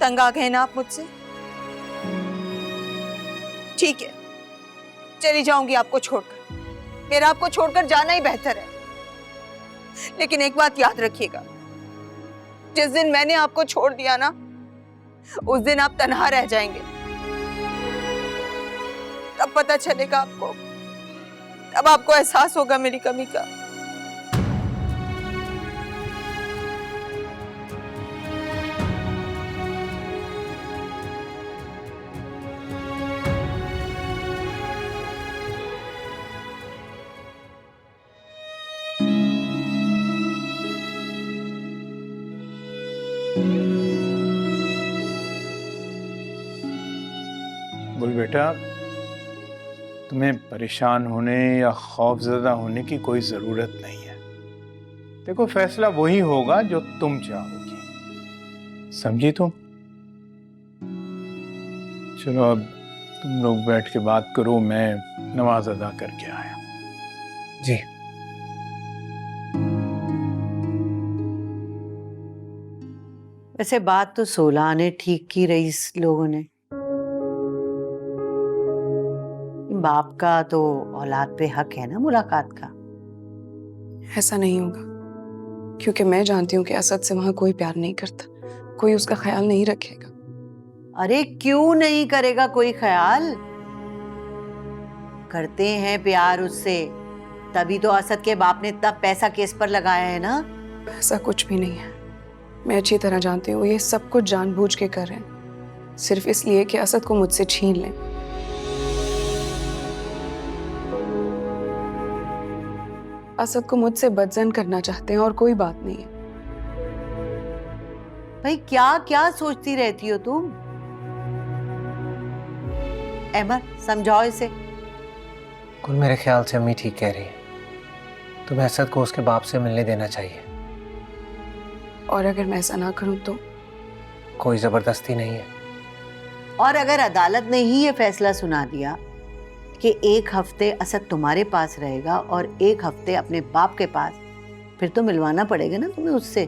तंग आ गए ना आप मुझसे? ठीक है, चली जाऊंगी आपको छोड़कर। मेरा आपको छोड़कर जाना ही बेहतर है। लेकिन एक बात याद रखिएगा, जिस दिन मैंने आपको छोड़ दिया ना, उस दिन आप तन्हा रह जाएंगे। तब पता चलेगा आपको, तब आपको एहसास होगा मेरी कमी का। बोल बेटा, तुम्हें परेशान होने या खौफजदा होने की कोई जरूरत नहीं है। देखो, फैसला वही होगा जो तुम चाहोगी, समझी तुम? चलो अब तुम लोग बैठ के बात करो, मैं नमाज अदा करके आया। जी। वैसे बात तो 16 ने ठीक की, रईस लोगों ने। बाप का तो औलाद पे हक है ना मुलाकात का। ऐसा नहीं होगा, क्योंकि मैं जानती हूँ कि असद से वहां कोई प्यार नहीं करता, कोई उसका ख्याल नहीं रखेगा। अरे क्यों नहीं करेगा कोई ख्याल? करते हैं प्यार उससे, तभी तो असद के बाप ने इतना पैसा केस पर लगाया है ना। ऐसा कुछ भी नहीं है, मैं अच्छी तरह जानती हूँ ये सब कुछ जानबूझ के कर रहे हैं, सिर्फ इसलिए कि असद को मुझसे छीन लें। असद को मुझसे बदजन करना चाहते हैं और कोई बात नहीं है। भाई क्या क्या सोचती रहती हो तुम? अहमद, समझाओ इसे। कुल मेरे ख्याल से अम्मी ठीक कह रही है, तुम्हें असद को उसके बाप से मिलने देना चाहिए। और अगर मैं ऐसा ना करूं तो? कोई जबरदस्ती नहीं है। और अगर अदालत ने ही ये फैसला सुना दिया कि 1 हफ्ते असद तुम्हारे पास रहेगा और 1 हफ्ते अपने बाप के पास, फिर तो मिलवाना पड़ेगा ना तुम्हें उससे।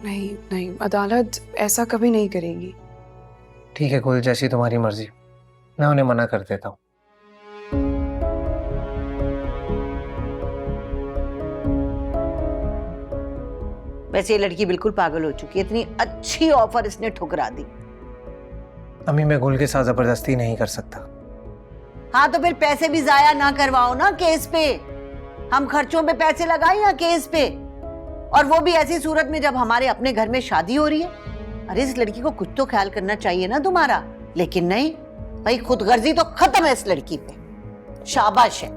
नहीं नहीं, अदालत ऐसा कभी नहीं करेगी। ठीक है कुल, जैसी तुम्हारी मर्जी, मैं उन्हें मना कर देता हूँ। वैसे ये लड़की बिल्कुल पागल हो चुकी है, इतनी अच्छी ऑफर इसने ठुकरा दी। अम्मी मैं गुल के साथ जबरदस्ती नहीं कर सकता। हाँ तो फिर पैसे भी जाया ना करवाओ ना केस पे। हम खर्चों पे पैसे लगाए या केस पे? और वो भी ऐसी सूरत में जब हमारे अपने घर में शादी हो रही है। अरे इस लड़की को कुछ तो ख्याल करना चाहिए ना तुम्हारा। लेकिन नहीं भाई, खुदगर्जी तो खत्म है इस लड़की पे। शाबाश है।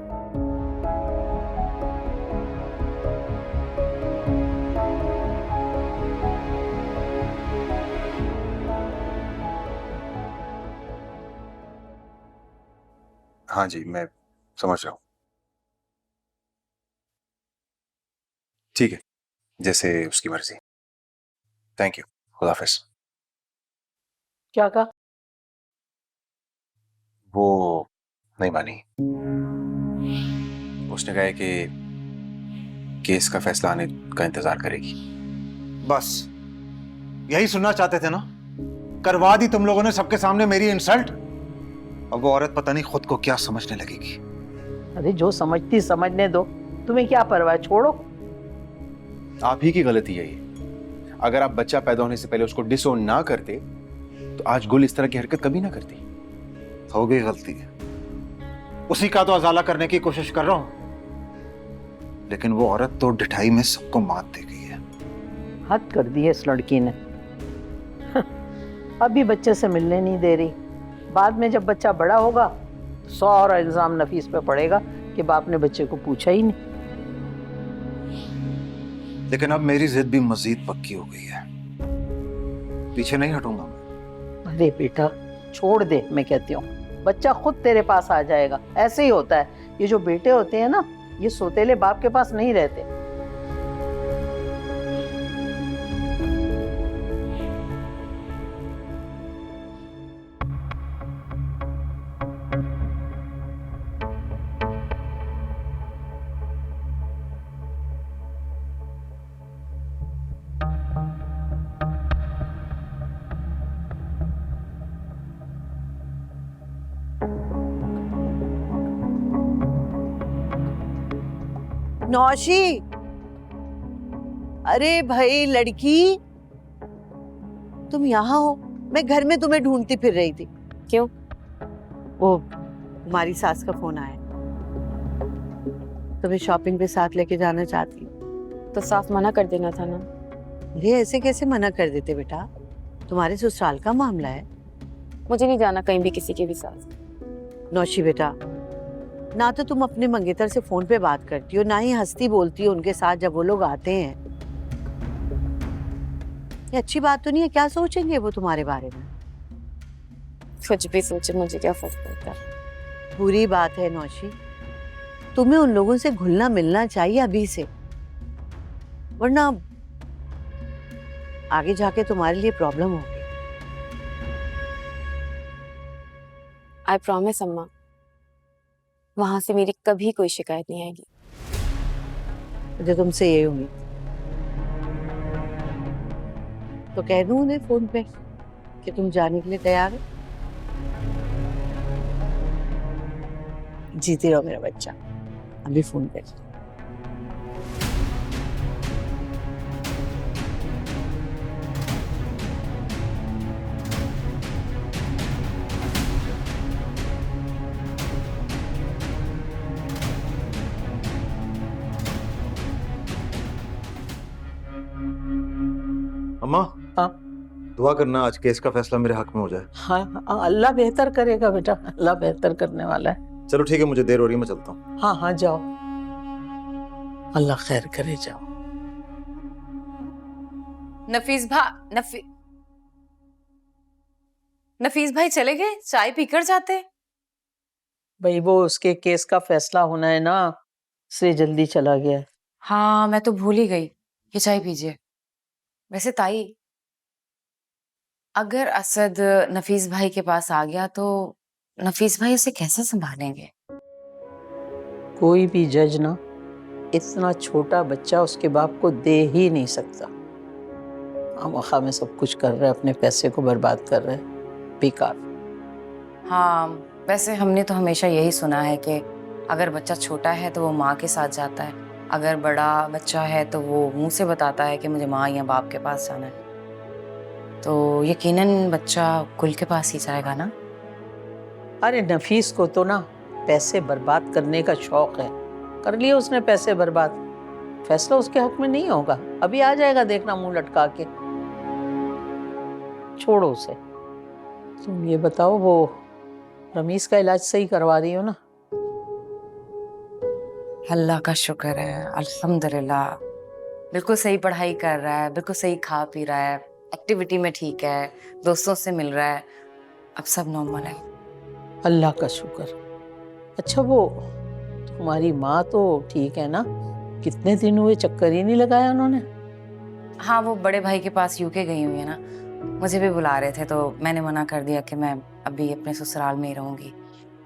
हाँ जी, मैं समझ रहा हूँ। ठीक है, जैसे उसकी मर्जी। थैंक यू, खुदा हाफिज। क्या कहा? वो नहीं मानी। उसने कहा है कि केस का फैसला आने का इंतजार करेगी। बस यही सुनना चाहते थे ना? करवा दी तुम लोगों ने सबके सामने मेरी इंसल्ट। अब वो औरत पता नहीं खुद को क्या समझने लगेगी। अरे जो समझती समझने दो, तुम्हें क्या परवाह, छोड़ो। आप ही की गलती है ये। अगर आप बच्चा पैदा होने से पहले उसको डिसोन ना करते तो आज गुल इस तरह की हरकत कभी ना करती। हो गई गलती, उसी का तो अजाला करने की कोशिश कर रहा हूं, लेकिन वो औरत तो ढिठाई में सबको मात दे गई है। हद कर दी है इस लड़की ने। अभी बच्चे से मिलने नहीं दे रही, बाद में जब बच्चा बड़ा होगा तो 100 और इल्जाम नफीस पे पड़ेगा कि बाप ने बच्चे को पूछा ही नहीं। लेकिन अब मेरी जिद भी मजीद पक्की हो गई है, पीछे नहीं हटूंगा। अरे बेटा छोड़ दे, मैं कहती हूँ बच्चा खुद तेरे पास आ जाएगा। ऐसे ही होता है, ये जो बेटे होते हैं ना, ये सोतेले बाप के पास नहीं रहते। नौशी, अरे भाई लड़की, तुम यहाँ हो? मैं घर में तुम्हें ढूंढती फिर रही थी। क्यों? वो तुम्हारी सास का फोन आया, तुम्हें शॉपिंग पे साथ लेके जाना चाहती हूँ। तो साफ मना कर देना था ना। अरे ऐसे कैसे मना कर देते बेटा, तुम्हारे ससुराल का मामला है। मुझे नहीं जाना कहीं भी किसी के भी साथ। नौशी बेटा, ना तो तुम अपने मंगेतर से फोन पे बात करती हो, ना ही हंसती बोलती हो उनके साथ जब वो लोग आते हैं। ये अच्छी बात तो नहीं है, क्या सोचेंगे वो तुम्हारे बारे में? कुछ भी सोचे, मुझे क्या फर्क पड़ता है। बुरी बात है नौशी, तुम्हें उन लोगों से घुलना मिलना चाहिए अभी से, वरना आगे जाके तुम्हारे लिए प्रॉब्लम होगी। आई प्रॉमिस अम्मा, वहां से मेरी कभी कोई शिकायत नहीं आएगी। मुझे तुमसे यही उम्मीद, तो कह दूं उन्हें फोन पे कि तुम जाने के लिए तैयार हो? जीती रहो मेरा बच्चा, अभी फोन कर। अम्मा, हाँ दुआ करना आज केस का फैसला मेरे हक में हो जाए। हाँ, अल्लाह बेहतर करेगा बेटा, अल्लाह बेहतर करने वाला है। चलो ठीक है, मुझे देर हो रही है, मैं चलता हूँ। हाँ हाँ जाओ, अल्लाह खैर करे, जाओ। नफीस भाई चले गए, चाय पीकर जाते। भाई वो उसके केस का फैसला होना है ना, इसलिए जल्दी चला गया है। हाँ मैं तो भूल ही गई, ये चाय पीजिए। वैसे ताई, अगर असद नफीस भाई के पास आ गया तो नफीस भाई उसे कैसे संभालेंगे? कोई भी जज ना इतना छोटा बच्चा उसके बाप को दे ही नहीं सकता। खामखा में सब कुछ कर रहे हैं, अपने पैसे को बर्बाद कर रहे हैं, बेकार। हाँ वैसे हमने तो हमेशा यही सुना है कि अगर बच्चा छोटा है तो वो माँ के साथ जाता है, अगर बड़ा बच्चा है तो वो मुंह से बताता है कि मुझे माँ या बाप के पास जाना है। तो यकीनन बच्चा कुल के पास ही जाएगा ना? अरे नफीस को तो ना पैसे बर्बाद करने का शौक है, कर लिए उसने पैसे बर्बाद, फैसला उसके हक में नहीं होगा। अभी आ जाएगा, देखना मुंह लटका के। छोड़ो उसे। तुम ये बताओ, वो रमीज का इलाज सही करवा रही हो ना? अल्लाह का शुक्र है, अल्हम्दुलिल्लाह। बिल्कुल सही पढ़ाई कर रहा है, बिल्कुल सही खा पी रहा है, एक्टिविटी में ठीक है, दोस्तों से मिल रहा है, अब सब नॉर्मल है। अल्लाह का शुक्र। अच्छा वो तुम्हारी माँ तो ठीक है ना? कितने दिन हुए, चक्कर ही नहीं लगाया उन्होंने? हाँ वो बड़े भाई के पास यूके गई हुई है ना, मुझे भी बुला रहे थे तो मैंने मना कर दिया कि मैं अभी अपने ससुराल में ही रहूंगी,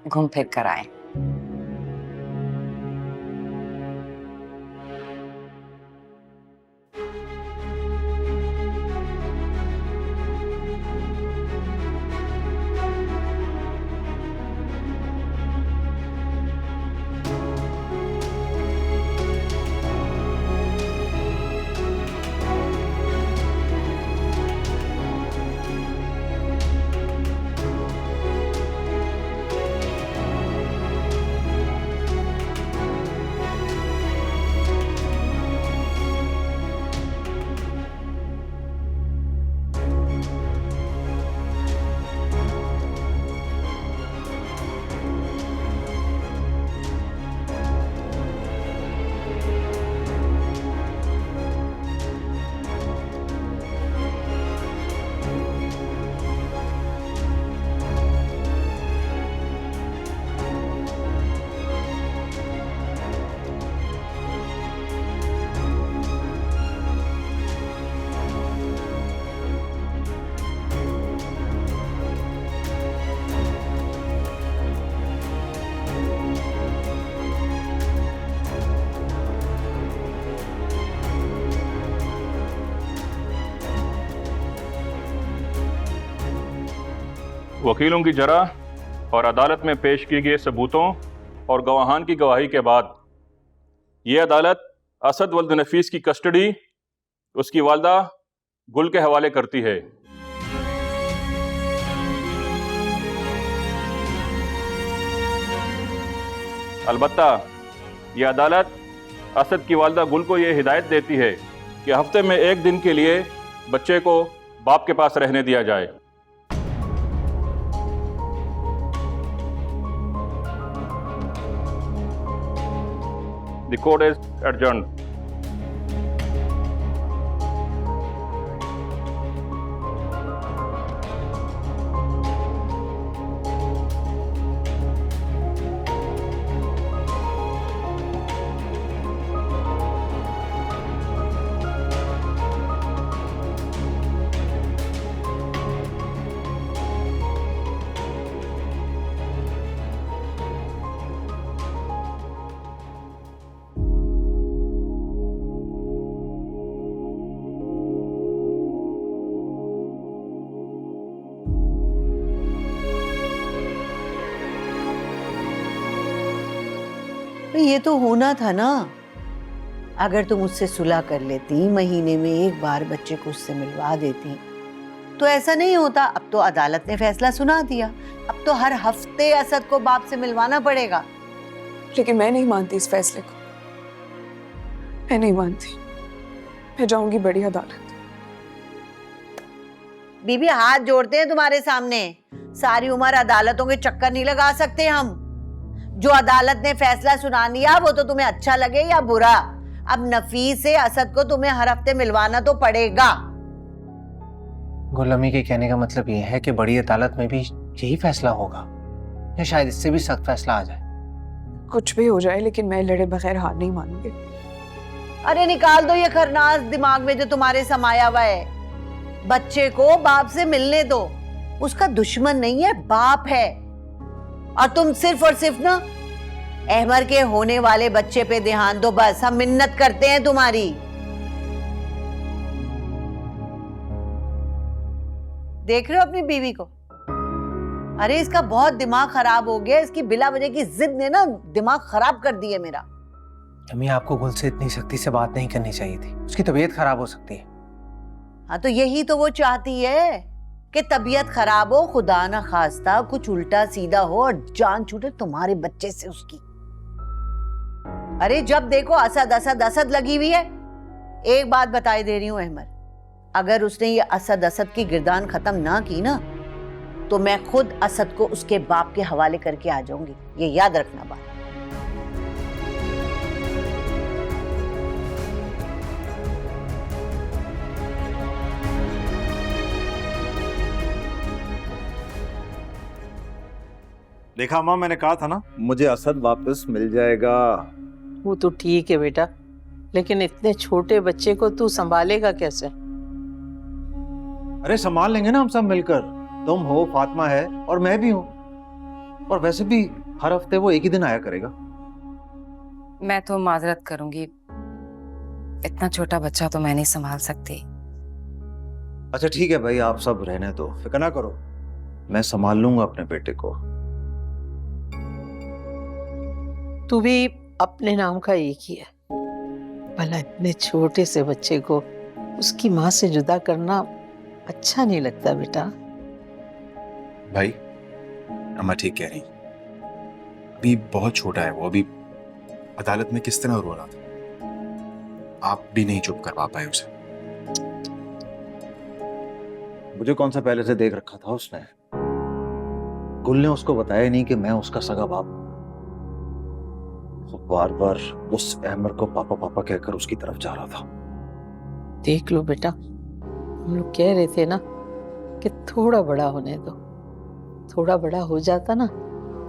घूम फिर कर आए। वकीलों की जरह और अदालत में पेश किए गए सबूतों और गवाहान की गवाही के बाद ये अदालत असद वल्द नफीस की कस्टडी उसकी वालदा गुल के हवाले करती है। अलबत्ता ये अदालत असद की वालदा गुल को ये हिदायत देती है कि हफ्ते में एक दिन के लिए बच्चे को बाप के पास रहने दिया जाए। The court is adjourned. ये तो होना था ना। अगर तुम उससे सुलह कर लेती, महीने में एक बार बच्चे को उससे मिलवा देती, तो ऐसा नहीं होता। अब तो अदालत ने फैसला सुना दिया, अब तो हर हफ्ते असद को बाप से मिलवाना पड़ेगा। लेकिन मैं नहीं मानती इस फैसले को, मैं नहीं मानती। मैं जाऊंगी बड़ी अदालत। बीबी हाथ जोड़ते हैं तुम्हारे सामने, सारी उम्र अदालतों के चक्कर नहीं लगा सकते हम। जो अदालत ने फैसला सुना लिया वो तो तुम्हें अच्छा लगे या बुरा, अब नफीस से असद को तुम्हें हर हफ्ते मिलवाना तो पड़ेगा। गुल, अम्मी के कहने का मतलब ये है कि बड़ी अदालत में भी यही फैसला होगा या शायद इससे भी सख्त फैसला आ जाए? कुछ भी हो जाए, लेकिन मैं लड़े बगैर हार नहीं मानूंगी। अरे निकाल दो ये खरनास दिमाग में जो तुम्हारे समाया हुआ है। बच्चे को बाप से मिलने दो, उसका दुश्मन नहीं है, बाप है। और तुम सिर्फ और सिर्फ ना अहमर के होने वाले बच्चे पे ध्यान दो, बस। हम मिन्नत करते हैं तुम्हारी। देख रहे हो अपनी बीवी को? अरे इसका बहुत दिमाग खराब हो गया, इसकी बिला वजह की जिद ने ना दिमाग खराब कर दिया मेरा। अम्मी, आपको गुल से इतनी सख्ती से बात नहीं करनी चाहिए थी, उसकी तबीयत खराब हो सकती है। हाँ तो यही तो वो चाहती है कि तबीयत खराब हो, खुदा ना खास्ता कुछ उल्टा सीधा हो और जान छूटे तुम्हारे बच्चे से उसकी। अरे जब देखो असद असद असद लगी हुई है। एक बात बताई दे रही हूं अहमर, अगर उसने ये असद असद की गिरदान खत्म ना की ना, तो मैं खुद असद को उसके बाप के हवाले करके आ जाऊंगी, ये याद रखना बात। देखा माँ, मैंने कहा था ना मुझे असद वापस मिल जाएगा। वो तो ठीक है बेटा, लेकिन इतने छोटे बच्चे को तू संभालेगा कैसे? अरे संभाल लेंगे ना हम सब मिलकर। तुम हो, फातिमा है और मैं भी हूँ। और वैसे भी हर हफ्ते वो एक ही दिन आया करेगा। मैं तो माजरत करूंगी, इतना छोटा बच्चा तो मैं नहीं संभाल सकती। अच्छा ठीक है भाई, आप सब रहने दो, फिक्र ना करो, मैं संभाल लूंगा अपने बेटे को। तू भी अपने नाम का एक ही है, भला इतने छोटे से बच्चे को उसकी माँ से जुदा करना अच्छा नहीं लगता बेटा। भाई अम्मा ठीक कह रही, अभी बहुत छोटा है वो, अभी अदालत में किस तरह रो रहा था, आप भी नहीं चुप करवा पाए उसे। मुझे कौन सा पहले से देख रखा था उसने? गुल ने उसको बताया नहीं कि मैं उसका सगा बाप। वो बार बार उस अहमर को पापा पापा कहकर उसकी तरफ जा रहा था। देख लो बेटा, हम लोग कह रहे थे ना कि थोड़ा बड़ा होने दो, थोड़ा बड़ा हो जाता ना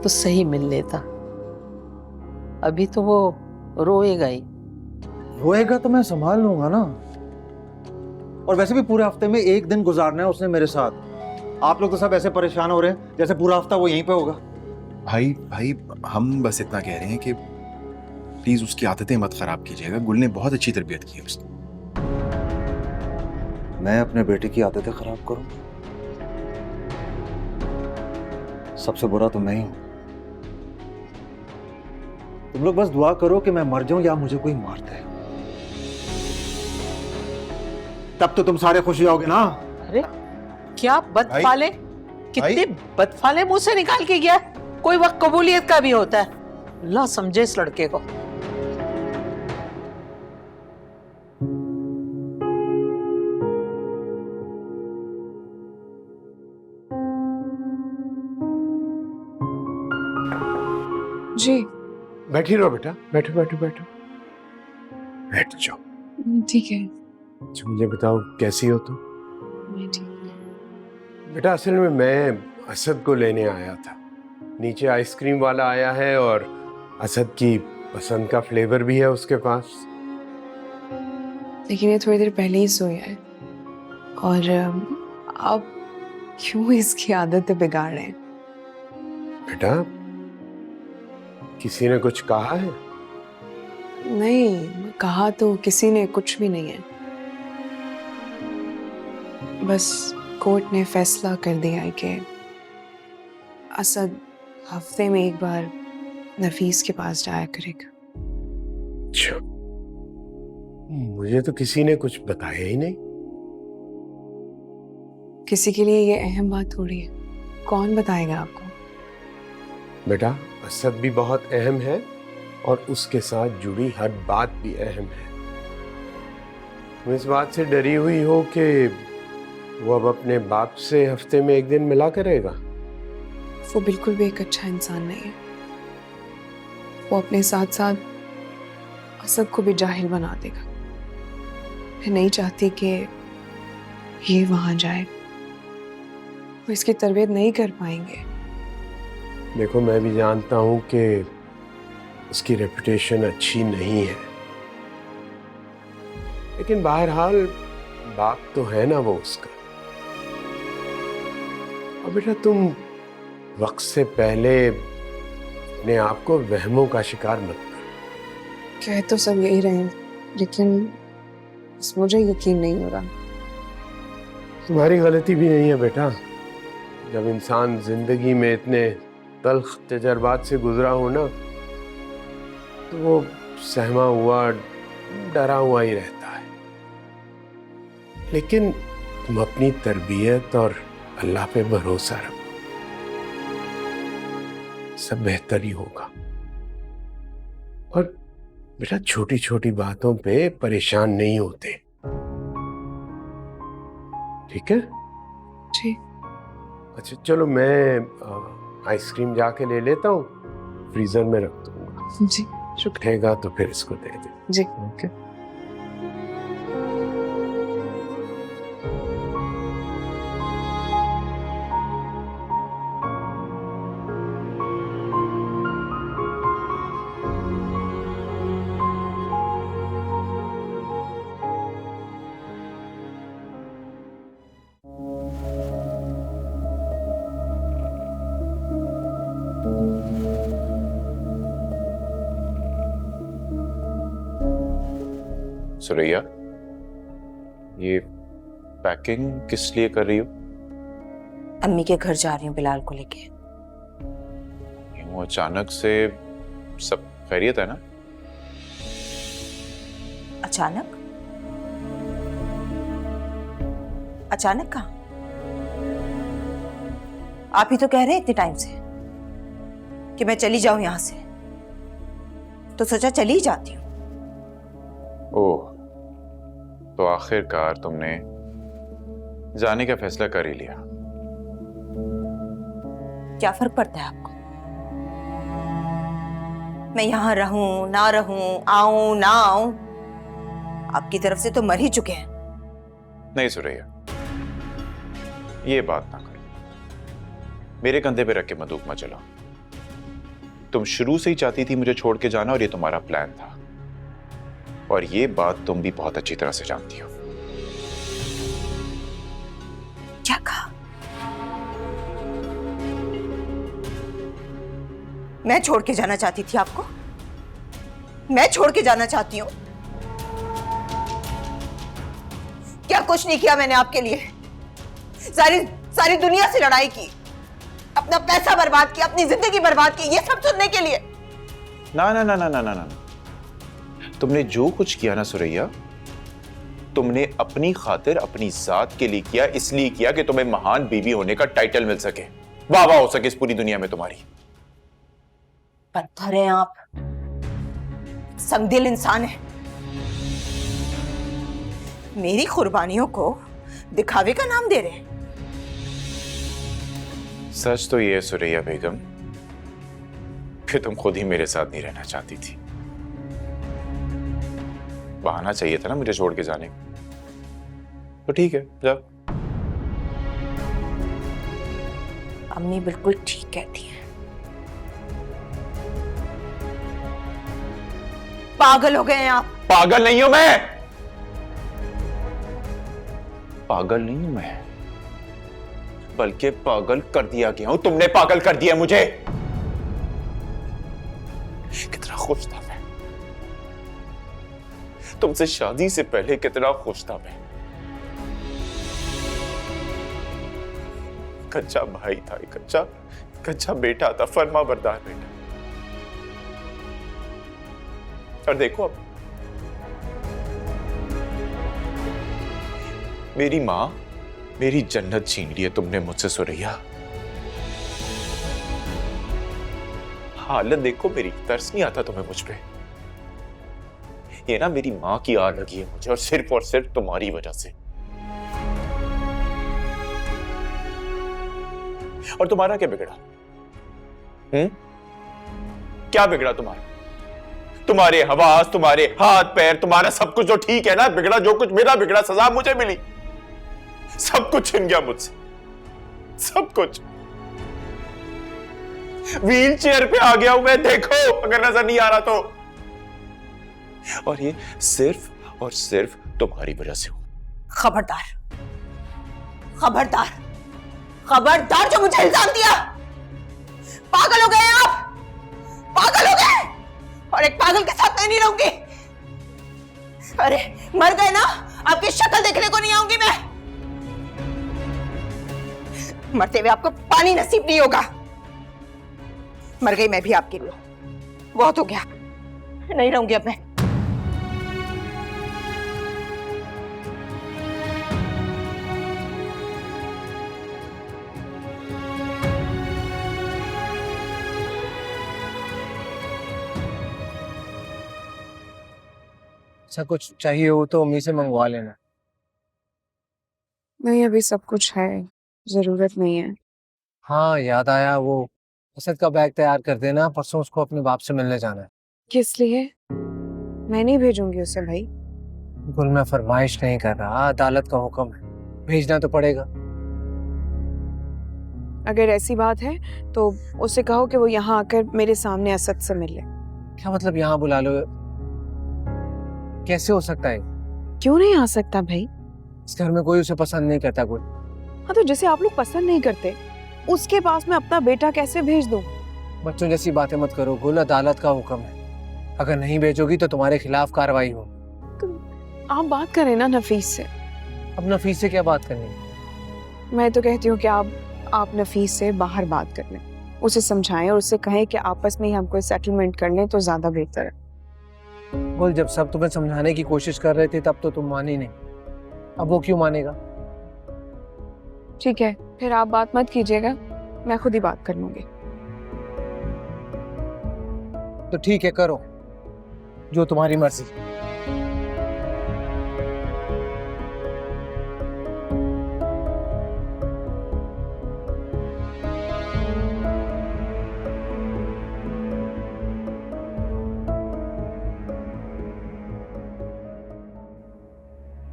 तो सही मिल लेता। अभी तो वो रोएगा ही। रोएगा तो मैं संभाल लूंगा ना। और वैसे भी पूरे हफ्ते में एक दिन गुजारना है उसने मेरे साथ। आप लोग तो सब ऐसे परेशान हो रहे हैं जैसे पूरा हफ्ता वो यहीं पे होगा। भाई भाई हम बस इतना कह रहे हैं कि प्लीज उसकी आदतें मत खराब कीजिएगा। गुल ने बहुत अच्छी तरबियत की है उसकी। मैं अपने बेटे की आदतें खराब करूं? सबसे बुरा तो मैं ही हूं। तुम लोग बस दुआ करो कि मैं मर जाऊं या मुझे कोई मार दे, तब तो तुम सारे खुश जाओगे ना। अरे क्या बदफाले, कितने बदफाले मुंह से निकाल के गया। कोई वक्त कबूलियत का भी होता है। अल्लाह समझे इस लड़के को। जी बैठी रहो बेटा, बैठो बैठो बैठो, बैठ जाओ। ठीक है। अच्छा मुझे बताओ कैसी हो तुम? मैं ठीक। बेटा असल में मैं असद को लेने आया था। नीचे आइसक्रीम वाला आया है और असद की पसंद का फ्लेवर भी है उसके पास। लेकिन ये थोड़ी देर पहले ही सोया है और आप क्यों इसकी आदतें बिगाड़ रहे हैं? बेटा किसी ने कुछ कहा है? नहीं, कहा तो किसी ने कुछ भी नहीं है। बस कोर्ट ने फैसला कर दिया है कि असद हफ्ते में एक बार नफीस के पास जाया करेगा। अच्छा, मुझे तो किसी ने कुछ बताया ही नहीं। किसी के लिए ये अहम बात थोड़ी है, कौन बताएगा आपको? बेटा असद भी बहुत अहम है और उसके साथ जुड़ी हर बात भी अहम है। तुम इस बात से डरी हुई हो कि वो अब अपने बाप से हफ्ते में एक दिन मिला करेगा? वो बिल्कुल भी एक अच्छा इंसान नहीं है। वो अपने साथ साथ असद को भी जाहिल बना देगा। मैं नहीं चाहती कि ये वहां जाए, वो इसकी तरबियत नहीं कर पाएंगे। देखो मैं भी जानता हूं कि उसकी रेपुटेशन अच्छी नहीं है, लेकिन बहरहाल बाप तो है ना वो उसका। और बेटा तुम वक्त से पहले अपने आप को वहमों का शिकार मत करो। कह तो सब यही रहे हैं, लेकिन बस मुझे यकीन नहीं हो रहा। तुम्हारी गलती भी नहीं है बेटा। जब इंसान जिंदगी में इतने तल्ख तजर्बात से गुजरा हो ना, तो वो सहमा हुआ डरा हुआ ही रहता है। लेकिन तुम अपनी तरबियत और अल्लाह पे भरोसा रखो, सब बेहतर ही होगा। और बेटा छोटी छोटी बातों पे परेशान नहीं होते, ठीक है? जी। अच्छा चलो मैं आइसक्रीम जाके ले लेता हूँ, फ्रीजर में रख दूंगा। जी शुक्रिया। उठेगा तो फिर इसको दे दे। जी ओके। सुरैया, ये पैकिंग किस लिए कर रही हो? अम्मी के घर जा रही हूँ बिलाल को लेके। यूं अचानक से सब खैरियत है ना? अचानक? अचानक कहाँ? आप ही तो कह रहे हैं इतने टाइम से कि मैं चली जाऊं यहां से, तो सोचा चली ही जाती हूँ। ओह, तो आखिरकार तुमने जाने का फैसला कर ही लिया। क्या फर्क पड़ता है आपको? मैं यहां रहूं ना रहूं, आऊं ना आऊं, आपकी तरफ से तो मर ही चुके हैं। नहीं सुरैया, ये बात ना करो। मेरे कंधे पे रख के बंदूक मत चलाओ। तुम शुरू से ही चाहती थी मुझे छोड़ के जाना और ये तुम्हारा प्लान था, और ये बात तुम भी बहुत अच्छी तरह से जानती हो। क्या कहा? मैं छोड़ के जाना चाहती थी आपको? मैं छोड़ के जाना चाहती हूँ? क्या कुछ नहीं किया मैंने आपके लिए? सारी दुनिया से लड़ाई की, अपना पैसा बर्बाद किया, अपनी जिंदगी बर्बाद की, ये सब सुनने के लिए? ना ना ना ना ना ना ना, तुमने जो कुछ किया ना सुरैया, तुमने अपनी खातिर, अपनी जात के लिए किया, इसलिए किया कि तुम्हें महान बीवी होने का टाइटल मिल सके, वाह वाह हो सके इस पूरी दुनिया में तुम्हारी। पत्थर हैं आप, संगदिल इंसान है। मेरी कुर्बानियों को दिखावे का नाम दे रहे हैं। सच तो ये है सुरैया बेगम कि तुम खुद ही मेरे साथ नहीं रहना चाहती थी। बहाना चाहिए था ना मुझे छोड़ के जाने का। तो ठीक है, जाओ। अम्मी बिल्कुल ठीक कहती है। पागल हो गए हैं आप। पागल नहीं हूं मैं, पागल नहीं हूं मैं, बल्कि पागल कर दिया गया हूं। तुमने पागल कर दिया मुझे। कितना खुश था मैं, तुमसे शादी से पहले कितना खुश था मैं। कच्चा भाई था, कच्चा कच्चा बेटा था, फर्मा बरदार बेटा। और देखो अब मेरी मां, मेरी जन्नत छीन ली है तुमने मुझसे सुरैया। हालत देखो मेरी, तरस नहीं आता तुम्हें मुझ पे। ये ना मेरी मां की आग लगी है मुझे, और सिर्फ तुम्हारी वजह से। और तुम्हारा क्या बिगड़ा? क्या बिगड़ा तुम्हारा? तुम्हारे हवास, तुम्हारे हाथ पैर, तुम्हारा सब कुछ जो ठीक है ना, बिगड़ा जो कुछ मेरा बिगड़ा, सजा मुझे मिली। सब कुछ छिन गया मुझसे, सब कुछ। व्हील चेयर पे आ गया हूं मैं, देखो अगर नजर नहीं आ रहा तो। और ये सिर्फ और सिर्फ तुम्हारी वजह से हुआ। खबरदार, खबरदार, खबरदार जो मुझे इल्जाम दिया। पागल हो गए हैं आप, पागल हो गए। और एक पागल के साथ मैं नहीं रहूंगी। अरे मर गए ना, आपकी शक्ल देखने को नहीं आऊंगी मैं। मरते हुए आपको पानी नसीब नहीं होगा। मर गई मैं भी आपके लिए, बहुत हो गया, नहीं रहूंगी अब मैं। ऐसा कुछ चाहिए हो तो अम्मी से मंगवा लेना। नहीं, अभी सब कुछ है, जरूरत नहीं है। हाँ, याद आया, वो असद का बैग तैयार कर देना, परसों उसको अपने बाप से मिलने जाना है। किस लिए? मैं नहीं भेजूंगी उसे भाई। गुल, मैं फरमाइश नहीं कर रहा, अदालत का हुक्म है, भेजना तो पड़ेगा। अगर ऐसी बात है तो उसे कहो कि वो यहाँ आकर मेरे सामने असद से मिल ले। क्या मतलब यहाँ बुला लो? कैसे हो सकता है? क्यों नहीं आ सकता भाई? इस घर में कोई उसे पसंद नहीं करता गुल। हाँ, तो जैसे आप लोग पसंद नहीं करते, उसके पास मैं अपना बेटा कैसे भेज दूं? बच्चों जैसी बातें मत करो गुल, अदालत का हुक्म है, अगर नहीं भेजोगी तो तुम्हारे खिलाफ कार्रवाई हो। तो आप बात करें ना नफीस से। अब नफीस से क्या बात करनी है? मैं तो कहती हूँ कि आप नफीस से बाहर बात कर लें, उसे समझाएं और उससे कहें कि आपस में ही हमको सेटलमेंट कर लें तो ज्यादा बेहतर है। गुल, जब सब तुम्हें समझाने की कोशिश कर रहे थे तब तो तुम मानी नहीं, अब वो क्यों मानेगा? ठीक है, फिर आप बात मत कीजिएगा, मैं खुद ही बात कर लूंगी। तो ठीक है, करो जो तुम्हारी मर्जी।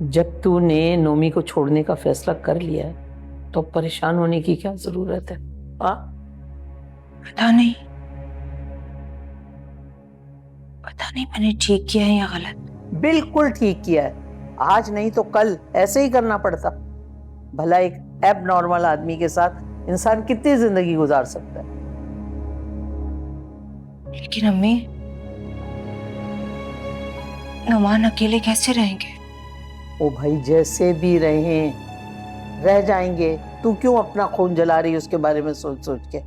जब तूने नोमी को छोड़ने का फैसला कर लिया है तो परेशान होने की क्या जरूरत है? पता नहीं, पता नहीं मैंने ठीक किया है या गलत। बिल्कुल ठीक किया है, आज नहीं तो कल ऐसे ही करना पड़ता। भला एक एब नॉर्मल आदमी के साथ इंसान कितनी जिंदगी गुजार सकता है? लेकिन अम्मी, नुमान अकेले कैसे रहेंगे? ओ भाई, जैसे भी रह जाएंगे। तू क्यों अपना खून जला रही है उसके बारे में सोच सोच के?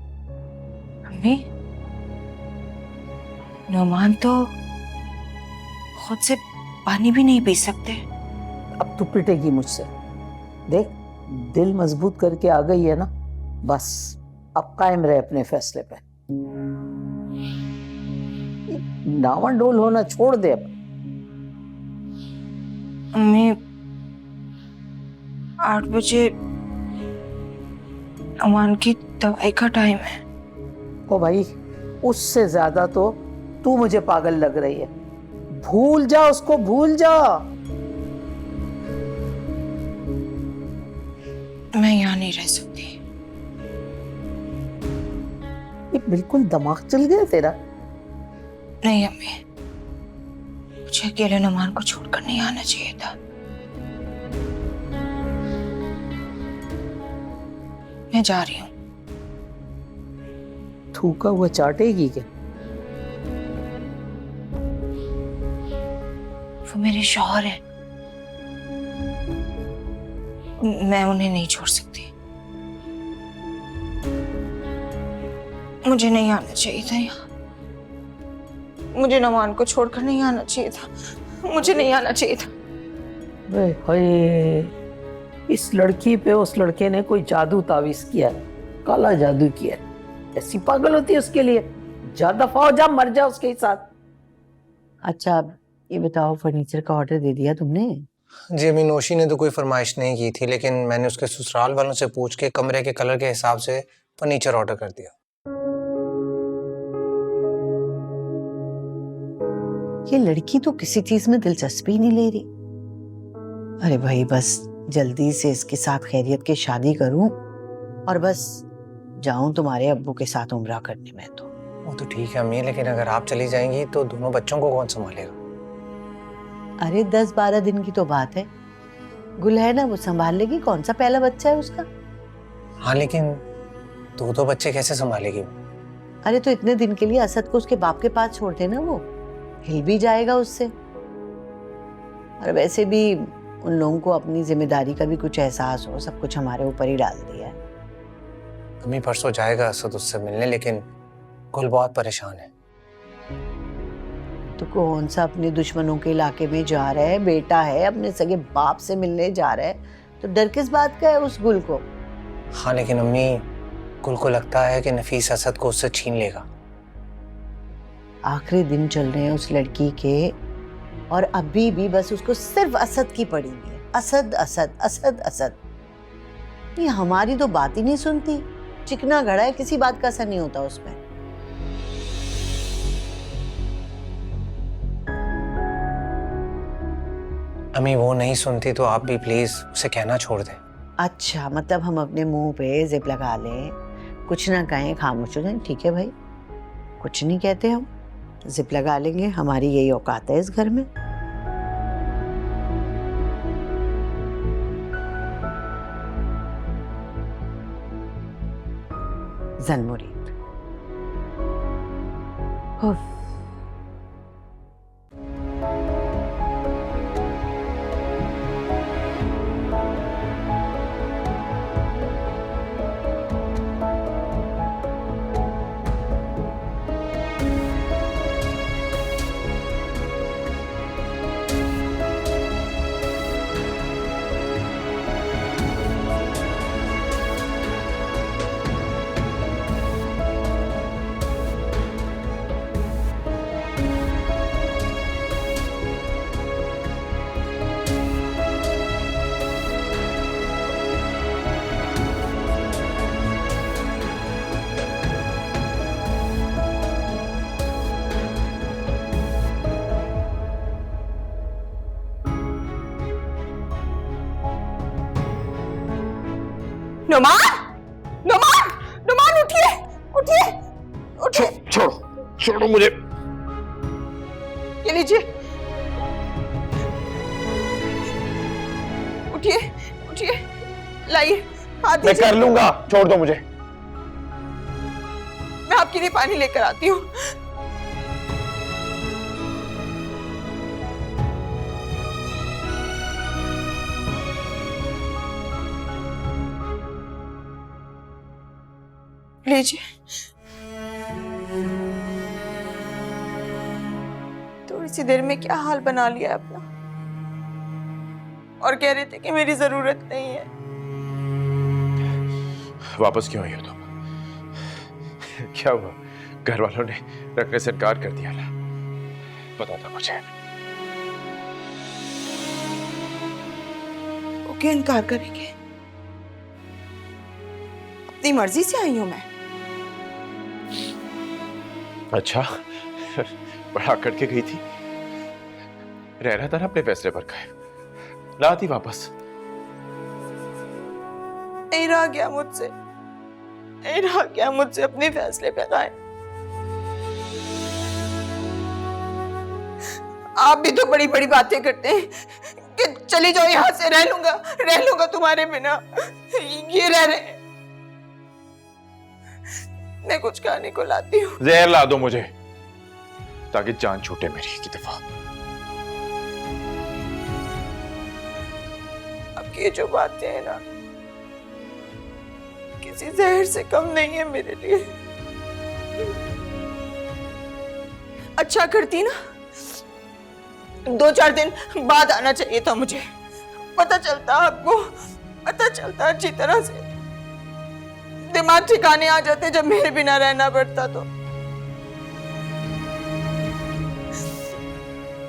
अम्मी, नुमान तो खुद से पानी भी नहीं पी सकते। अब तू पिटेगी मुझसे। देख, दिल मजबूत करके आ गई है ना, बस अब कायम रहे अपने फैसले पे। डावाडोल होना छोड़ दे अब। अम्मी 8 बजे नुमान की दवाई का टाइम है। ओ भाई, उससे ज्यादा तो तू मुझे पागल लग रही है। भूल जा उसको, भूल जा। मैं यहाँ नहीं रह सकती। ये बिल्कुल दिमाग चल गया तेरा। नहीं अम्मी, मुझे अकेले नुमान को छोड़कर नहीं आना चाहिए था। मैं जा रही हूँ। थूका हुआ चाटेगी क्या? वो मेरे शौहर है, मैं उन्हें नहीं छोड़ सकती। मुझे नहीं आना चाहिए था यहाँ। मुझे नुमान को छोड़कर नहीं आना चाहिए था। मुझे नहीं आना चाहिए था। हाय, इस लड़की पे उस लड़के ने कोई जादू तावीज किया, काला जादू किया। ऐसी पागल होती है उसके लिए। जा दफा हो जा, मर जा उसके साथ। अच्छा, अब ये बताओ, फर्नीचर का ऑर्डर दे दिया तुमने? जी अम्मी, नौशी ने तो कोई फरमाइश नहीं की थी, लेकिन मैंने उसके ससुराल वालों से पूछ के कमरे के कलर के हिसाब से फर्नीचर ऑर्डर कर दिया। ये लड़की तो किसी चीज में दिलचस्पी नहीं ले रही। अरे भाई, बस जल्दी से इसके साथ खैरियत की शादी करूं और बस जाऊं तुम्हारे अब्बू के साथ उम्रा करने में। तो वो तो ठीक है अम्मी, लेकिन अगर आप चली जाएंगी तो दोनों बच्चों को कौन संभालेगा? अरे 10-12 दिन की तो बात है। गुल है ना, वो संभाल लेगी। कौन सा पहला बच्चा है उसका? हाँ, लेकिन दो बच्चे कैसे संभालेगी? अरे तो इतने दिन के लिए असद को उसके बाप के पास छोड़ देना, वो हिल भी जाएगा उससे। और वैसे भी उन लोगों को अपनी जिम्मेदारी का भी कुछ एहसास हो। सब कुछ हमारे ऊपर ही डाल दिया है। अम्मी, परसों जाएगा असद उससे मिलने, लेकिन गुल बहुत परेशान है। तो कौन सा अपने दुश्मनों के इलाके में जा रहा है? बेटा है, अपने सगे बाप से मिलने जा रहा है, तो डर किस बात का है उस गुल को? हाँ, लेकिन अम्मी, गुल को लगता है कि नफीस असद को उससे छीन लेगा। आखिरी दिन चल रहे हैं उस लड़की के, और अभी भी बस उसको सिर्फ असद की पड़ी हुई है। असद असद असद असद। ये हमारी तो बात ही नहीं सुनती। चिकना घड़ा है, किसी बात का असर नहीं होता उस पर। अम्मी, वो नहीं सुनती तो आप भी प्लीज उसे कहना छोड़ दें। अच्छा, मतलब हम अपने मुंह पे जिप लगा लें, कुछ ना कहें, खामोश हो जाएं? ठीक है भाई, कुछ नहीं कहते हम, जिप लगा लेंगे। हमारी यही औकात है इस घर में। जनमुरी। नुमान, नुमान, नुमान उठिए, उठिए, उठिए। छोड़ो मुझे। ये लीजिए, उठिए, उठिए, लाइए, हाथ मैं दीजिए। कर लूंगा, छोड़ दो मुझे। मैं आपके लिए पानी लेकर आती हूँ। लीजिए। थोड़ी सी देर में क्या हाल बना लिया है अपना, और कह रहे थे कि मेरी जरूरत नहीं है। वापस क्यों आई हो तुम? क्या हुआ? घर वालों ने रखने से इनकार कर दिया ना? पता था मुझे। वो क्यों इनकार करेंगे? अपनी मर्जी से आई हूं मैं। अच्छा, बड़ा अकड़ के गई थी। रहना था ना अपने फैसले पर कायम, ना आती वापस। नहीं रहा गया मुझसे, नहीं रहा गया मुझसे अपने फैसले पे कायम। आप भी तो बड़ी बड़ी बातें करते हैं कि चली जाओ यहां से, रह लूंगा तुम्हारे बिना। ये रह रहे, मैं कुछ खाने को लाती हूँ। जहर ला दो मुझे ताकि जान छूटे मेरी की दफा। अब ये जो बातें हैं ना, किसी जहर से कम नहीं है मेरे लिए। अच्छा करती ना, 2-4 दिन बाद आना चाहिए था मुझे। पता चलता आपको, पता चलता अच्छी तरह से, दिमाग ठिकाने आ जाते जब मेरे बिना रहना पड़ता तो।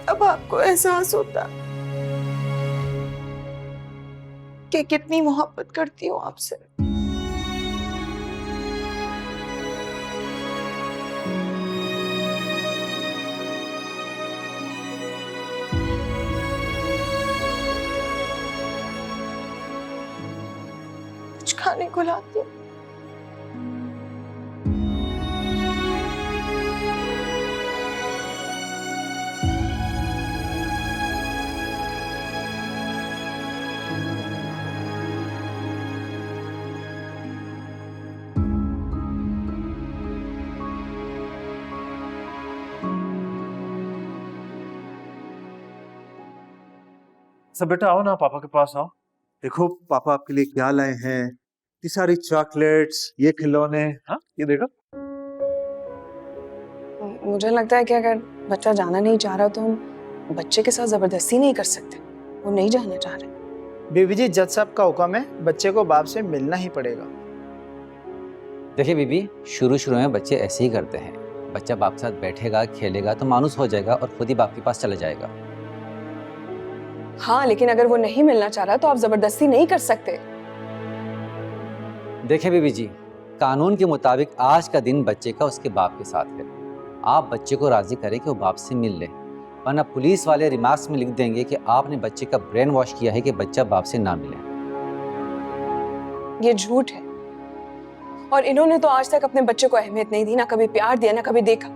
अब आपको एहसास होता कि कितनी मोहब्बत करती हूँ आपसे। कुछ खाने को लाती हूँ। सब बेटा आओ ना, पापा के पास आओ। देखो पापा आपके लिए क्या लाए हैं। ये सारी चॉकलेट्स, ये खिलौने। हाँ ये देखो। मुझे लगता है कि अगर बच्चा जाना नहीं चाह रहा तो हम बच्चे के साथ जबरदस्ती नहीं कर सकते। वो नहीं जाना चाह रहे। बीबी जी, जज साहब का हुक्म है, बच्चे को बाप से मिलना ही पड़ेगा। देखिए बीबी, शुरू में बच्चे ऐसे ही करते हैं। बच्चा बाप के साथ बैठेगा, खेलेगा तो मानूस हो जाएगा और खुद ही बाप के पास चला जाएगा। हाँ, लेकिन अगर वो नहीं मिलना चाह रहा तो आप जबरदस्ती नहीं कर सकते। देखिए बीबी जी, कानून के मुताबिक आज का दिन बच्चे का उसके बाप के साथ है। आप बच्चे को राजी करें कि वो बाप से मिल ले, वरना पुलिस वाले रिमार्क्स में लिख देंगे कि आपने बच्चे का ब्रेन वॉश किया है कि बच्चा बाप से ना मिले। ये झूठ है, और इन्होंने तो आज तक अपने बच्चे को अहमियत नहीं दी, ना कभी प्यार दिया, ना कभी देखा।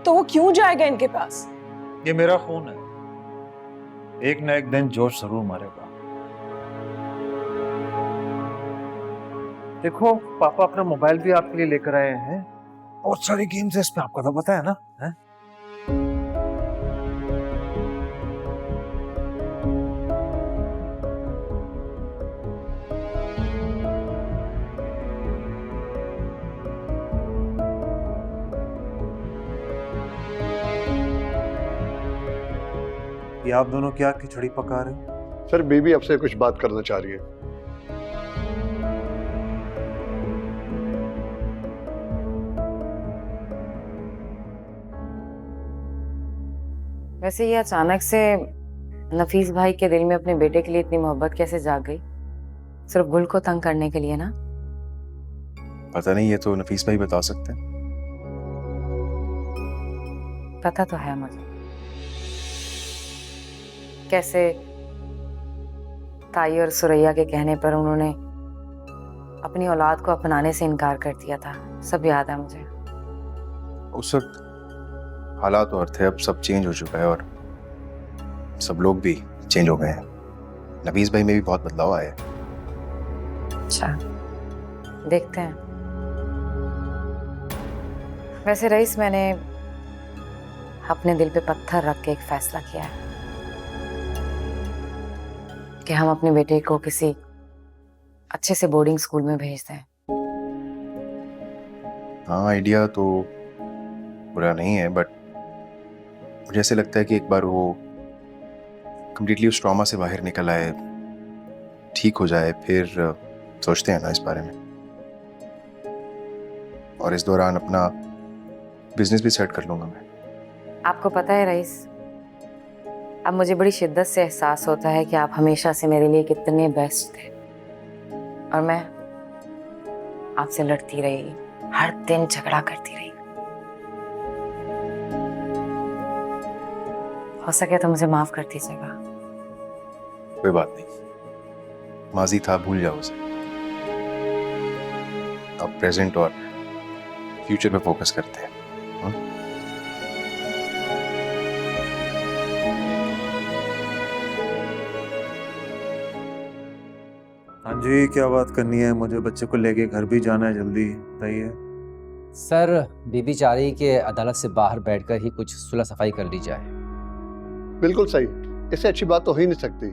तो वो क्यों जाएगा इनके पास? ये मेरा खून है, एक ना एक दिन जोश जरूर मारेगा। देखो पापा अपना मोबाइल भी आपके लिए लेकर आए हैं। बहुत सारी गेम्स है इसमें, आपको तो पता है ना। है? ये आप दोनों क्या खिचड़ी पका रहे हो? सर बेबी आपसे कुछ बात करना चाह रही है। वैसे ये अचानक से नफीस भाई के दिल में अपने बेटे के लिए इतनी मोहब्बत कैसे जाग गई? सिर्फ गुल को तंग करने के लिए ना? पता नहीं, ये तो नफीस भाई बता सकते हैं। पता तो है मुझे कैसे ताई और सुरैया के कहने पर उन्होंने अपनी औलाद को अपनाने से इनकार कर दिया था। सब याद है मुझे। उस वक्त हालात और थे, अब सब चेंज हो चुका है और सब लोग भी चेंज हो गए हैं। नफीस भाई में भी बहुत बदलाव आया है। अच्छा, देखते हैं। वैसे रईस, मैंने अपने दिल पे पत्थर रख के एक फैसला किया है कि हम अपने बेटे को किसी अच्छे से बोर्डिंग स्कूल में भेज दें। हाँ, आइडिया तो बुरा नहीं है, बट मुझे ऐसे लगता है कि एक बार वो कंप्लीटली उस ट्रॉमा से बाहर निकल आए, ठीक हो जाए, फिर सोचते हैं ना इस बारे में। और इस दौरान अपना बिजनेस भी सेट कर लूंगा मैं। आपको पता है रईस, अब मुझे बड़ी शिद्दत से एहसास होता है कि आप हमेशा से मेरे लिए कितने बेस्ट थे, और मैं आपसे लड़ती रही, हर दिन झगड़ा करती रही। हो सके तो मुझे माफ कर दीजिएगा। कोई बात नहीं, माजी था, भूल जाओ उसे। अब प्रेजेंट और फ्यूचर पे फोकस करते हैं। हाँ जी, क्या बात करनी है? मुझे बच्चे को लेके घर भी जाना है, जल्दी बताइए। सर, बीबी चाह रही कि अदालत से बाहर बैठकर ही कुछ सुलह सफाई कर ली जाए। बिल्कुल सही, इससे अच्छी बात तो हो ही नहीं सकती।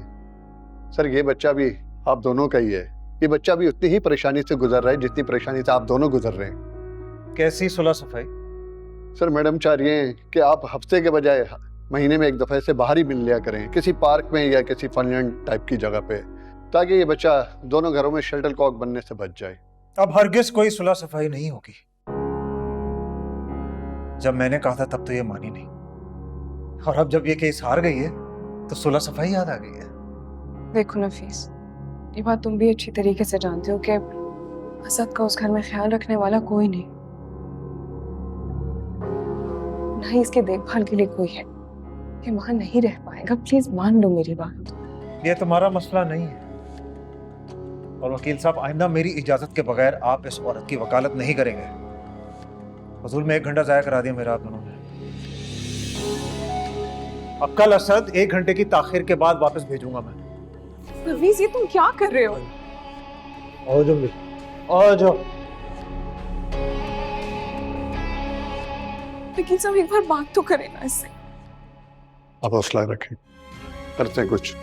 सर, ये बच्चा भी आप दोनों का ही है। ये बच्चा भी उतनी ही परेशानी से गुजर रहा है जितनी परेशानी से आप दोनों गुजर रहे हैं। कैसी सुलह सफाई? सर, मैडम चाह रही हैं कि आप हफ्ते के बजाय महीने में एक दफे से बाहर ही मिल लिया करें, किसी पार्क में या किसी फनलैंड टाइप की जगह पे, ताकि ये बच्चा दोनों घरों में शटल कॉक बनने से बच जाए। अब हरगिज कोई सुलह सफाई नहीं होगी। जब मैंने कहा था तब तो ये मानी नहीं, और अब जब ये केस हार गई है तो सुलह सफाई याद आ गई है। देखो नफीस, ये बात तुम भी अच्छी तरीके से जानते हो कि असद का उस घर में ख्याल रखने वाला कोई नहीं, ना ही इसके देखभाल के लिए कोई है। ये वहां नहीं रह पाएगा, प्लीज मान लो मेरी बात। ये तुम्हारा मसला नहीं है, और वकील साहब, आइंदा मेरी इजाजत के बगैर आप इस औरत की वकालत नहीं करेंगे। फजूल में 1 घंटा जाया करा दिया मेरा आप दोनों ने। अब कल असद 1 घंटे की ताखिर के बाद वापस भेजूंगा मैं। नफीस, ये तुम क्या कर रहे हो? आओ जल्दी, आओ जाओ। लेकिन सब एक बार बात तो करें ना इससे। आप हौसला रखें, करते हैं कुछ।